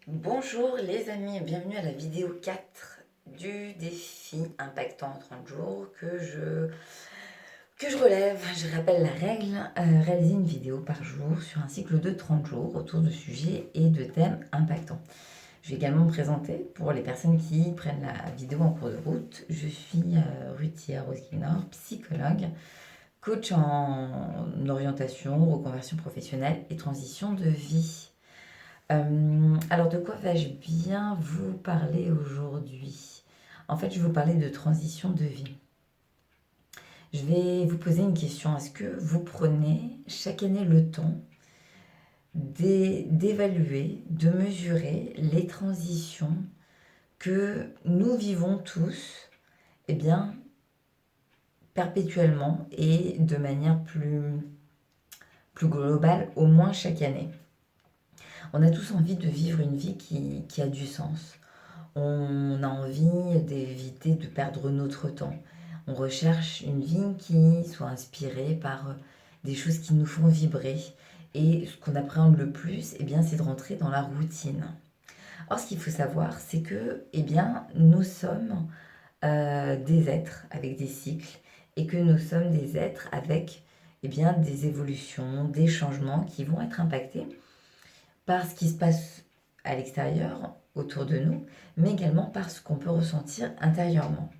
Bonjour les amis, bienvenue à la vidéo 4 du défi impactant en 30 jours que je relève. Je rappelle la règle, réaliser une vidéo par jour sur un cycle de 30 jours autour de sujets et de thèmes impactants. Je vais également me présenter pour les personnes qui prennent la vidéo en cours de route. Je suis Ruthier Rosguinor, psychologue, coach en orientation, reconversion professionnelle et transition de vie. Alors de quoi vais-je bien vous parler aujourd'hui? En fait, je vais vous parler de transition de vie. Je vais vous poser une question. Est-ce que vous prenez chaque année le temps d'évaluer, de mesurer les transitions que nous vivons tous, eh bien, perpétuellement et de manière plus globale, au moins chaque année? On a tous envie de vivre une vie qui a du sens. On a envie d'éviter de perdre notre temps. On recherche une vie qui soit inspirée par des choses qui nous font vibrer. Et ce qu'on appréhende le plus, eh bien, c'est de rentrer dans la routine. Or, ce qu'il faut savoir, c'est que, eh bien, nous sommes des êtres avec des cycles et que nous sommes des êtres avec, eh bien, des évolutions, des changements qui vont être impactés par ce qui se passe à l'extérieur, autour de nous, mais également par ce qu'on peut ressentir intérieurement.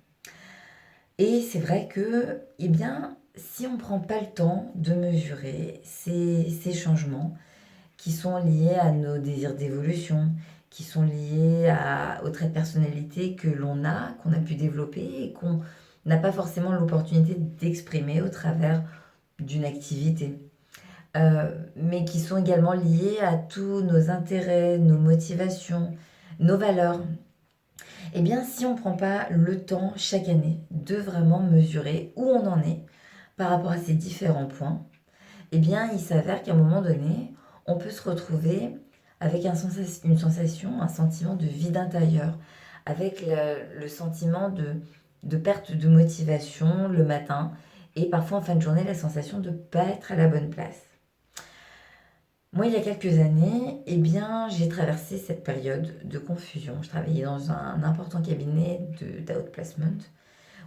Et c'est vrai que, eh bien, si on ne prend pas le temps de mesurer ces changements qui sont liés à nos désirs d'évolution, qui sont liés aux traits de personnalité que l'on a, qu'on a pu développer et qu'on n'a pas forcément l'opportunité d'exprimer au travers d'une activité, mais qui sont également liés à tous nos intérêts, nos motivations, nos valeurs. Eh bien, si on ne prend pas le temps chaque année de vraiment mesurer où on en est par rapport à ces différents points, eh bien, il s'avère qu'à un moment donné, on peut se retrouver avec une sensation, un sentiment de vide intérieur, avec le sentiment de perte de motivation le matin et parfois en fin de journée, la sensation de ne pas être à la bonne place. Moi, il y a quelques années, eh bien, j'ai traversé cette période de confusion. Je travaillais dans un important cabinet d'outplacement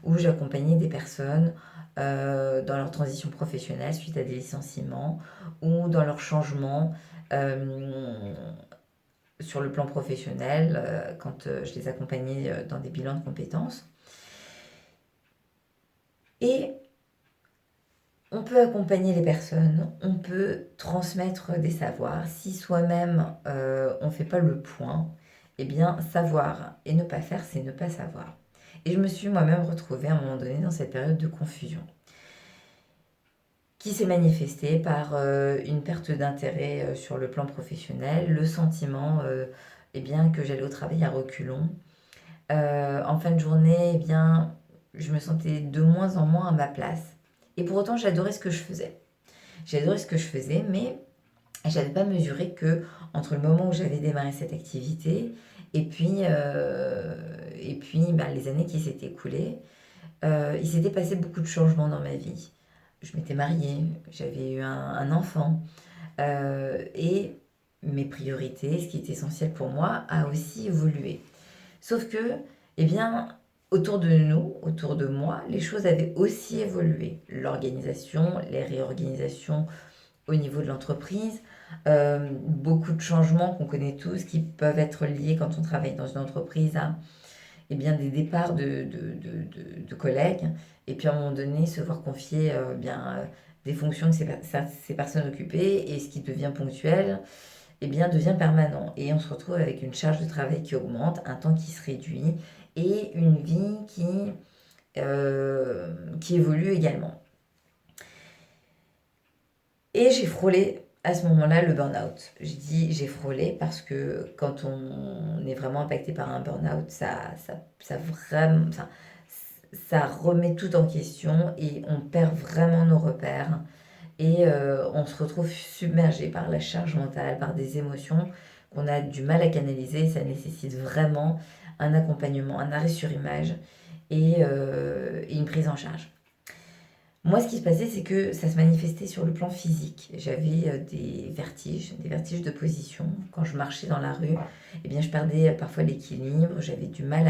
où j'accompagnais des personnes dans leur transition professionnelle suite à des licenciements ou dans leur changement euh, sur le plan professionnel quand je les accompagnais dans des bilans de compétences. Et on peut accompagner les personnes, on peut transmettre des savoirs. Si soi-même on ne fait pas le point, eh bien savoir et ne pas faire, c'est ne pas savoir. Et je me suis moi-même retrouvée à un moment donné dans cette période de confusion qui s'est manifestée par une perte d'intérêt sur le plan professionnel, le sentiment eh bien, que j'allais au travail à reculons. En fin de journée, eh bien, je me sentais de moins en moins à ma place. Et pour autant, j'adorais ce que je faisais. J'adorais ce que je faisais, mais je n'avais pas mesuré que entre le moment où j'avais démarré cette activité et puis les années qui s'étaient écoulées, il s'était passé beaucoup de changements dans ma vie. Je m'étais mariée, j'avais eu un enfant, et mes priorités, ce qui est essentiel pour moi, a aussi évolué. Sauf que, eh bien, autour de nous, autour de moi, les choses avaient aussi évolué. L'organisation, les réorganisations au niveau de l'entreprise, beaucoup de changements qu'on connaît tous qui peuvent être liés quand on travaille dans une entreprise à eh bien, des départs de collègues et puis à un moment donné se voir confier des fonctions que ces personnes occupaient et ce qui devient ponctuel eh bien, devient permanent. Et on se retrouve avec une charge de travail qui augmente, un temps qui se réduit et une vie qui évolue également. Et j'ai frôlé à ce moment-là le burn-out. Je dis j'ai frôlé parce que quand on est vraiment impacté par un burn-out, ça remet tout en question et on perd vraiment nos repères. Et on se retrouve submergé par la charge mentale, par des émotions qu'on a du mal à canaliser. Ça nécessite vraiment un accompagnement, un arrêt sur image et une prise en charge. Moi, ce qui se passait, c'est que ça se manifestait sur le plan physique. J'avais des vertiges de position. Quand je marchais dans la rue, eh bien, je perdais parfois l'équilibre, j'avais du mal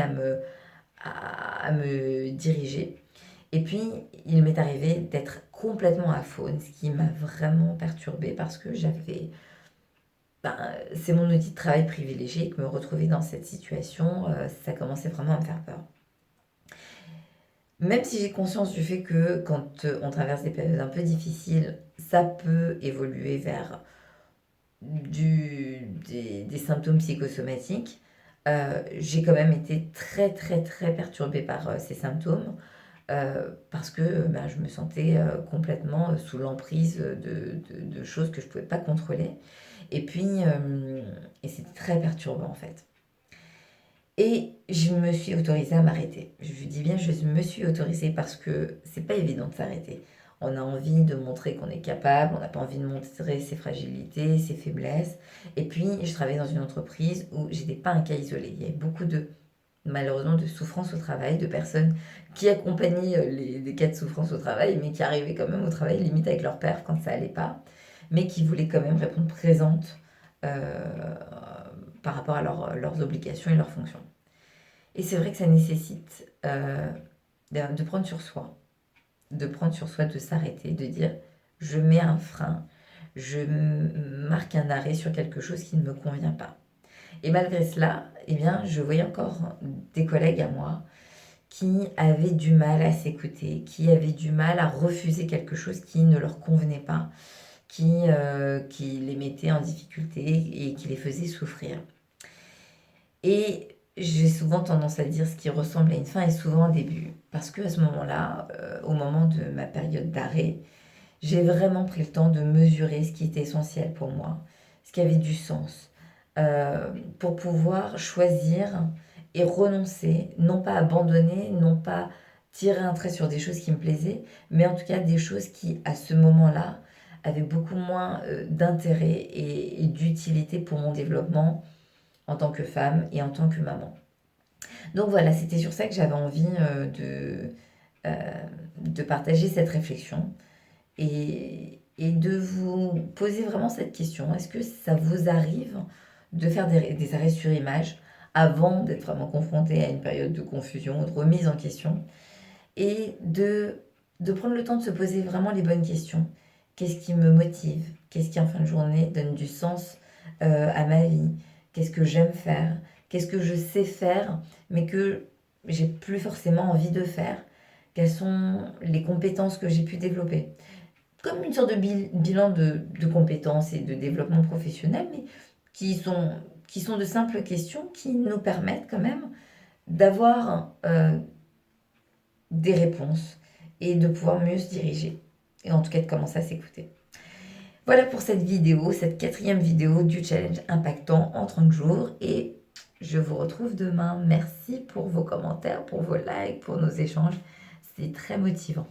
à me diriger. Et puis, il m'est arrivé d'être complètement aphone, ce qui m'a vraiment perturbée parce que ben, c'est mon outil de travail privilégié et que me retrouver dans cette situation, ça commençait vraiment à me faire peur. Même si j'ai conscience du fait que quand on traverse des périodes un peu difficiles, ça peut évoluer vers des symptômes psychosomatiques, j'ai quand même été très très très perturbée par ces symptômes parce que ben, je me sentais complètement sous l'emprise de choses que je ne pouvais pas contrôler. Et puis, et c'était très perturbant en fait. Et je me suis autorisée à m'arrêter. Je dis bien, je me suis autorisée parce que c'est pas évident de s'arrêter. On a envie de montrer qu'on est capable, on n'a pas envie de montrer ses fragilités, ses faiblesses. Et puis, je travaillais dans une entreprise où j'étais pas un cas isolé. Il y avait beaucoup malheureusement, de souffrance au travail, de personnes qui accompagnaient les cas de souffrance au travail, mais qui arrivaient quand même au travail, limite avec leur père quand ça allait pas, mais qui voulaient quand même répondre présente euh, par rapport à leurs obligations et leurs fonctions. Et c'est vrai que ça nécessite de prendre sur soi, de s'arrêter, de dire je mets un frein, je marque un arrêt sur quelque chose qui ne me convient pas. Et malgré cela, eh bien, je voyais encore des collègues à moi qui avaient du mal à s'écouter, qui avaient du mal à refuser quelque chose qui ne leur convenait pas, qui les mettait en difficulté et qui les faisait souffrir. Et j'ai souvent tendance à dire ce qui ressemble à une fin est souvent un début. Parce que à ce moment-là, au moment de ma période d'arrêt, j'ai vraiment pris le temps de mesurer ce qui était essentiel pour moi, ce qui avait du sens, pour pouvoir choisir et renoncer, non pas abandonner, non pas tirer un trait sur des choses qui me plaisaient, mais en tout cas des choses qui, à ce moment-là, avaient beaucoup moins d'intérêt et d'utilité pour mon développement en tant que femme et en tant que maman. Donc voilà, c'était sur ça que j'avais envie de partager cette réflexion et de vous poser vraiment cette question. Est-ce que ça vous arrive de faire des arrêts sur image avant d'être vraiment confronté à une période de confusion, de remise en question, et de prendre le temps de se poser vraiment les bonnes questions. Qu'est-ce qui me motive? Qu'est-ce qui en fin de journée donne du sens à ma vie? Qu'est-ce que j'aime faire? Qu'est-ce que je sais faire mais que j'ai plus forcément envie de faire? Quelles sont les compétences que j'ai pu développer? Comme une sorte de bilan de compétences et de développement professionnel, mais qui sont de simples questions qui nous permettent quand même d'avoir des réponses et de pouvoir mieux se diriger. Et en tout cas de commencer à s'écouter. Voilà pour cette vidéo, cette 4e vidéo du challenge impactant en 30 jours. Et je vous retrouve demain. Merci pour vos commentaires, pour vos likes, pour nos échanges. C'est très motivant.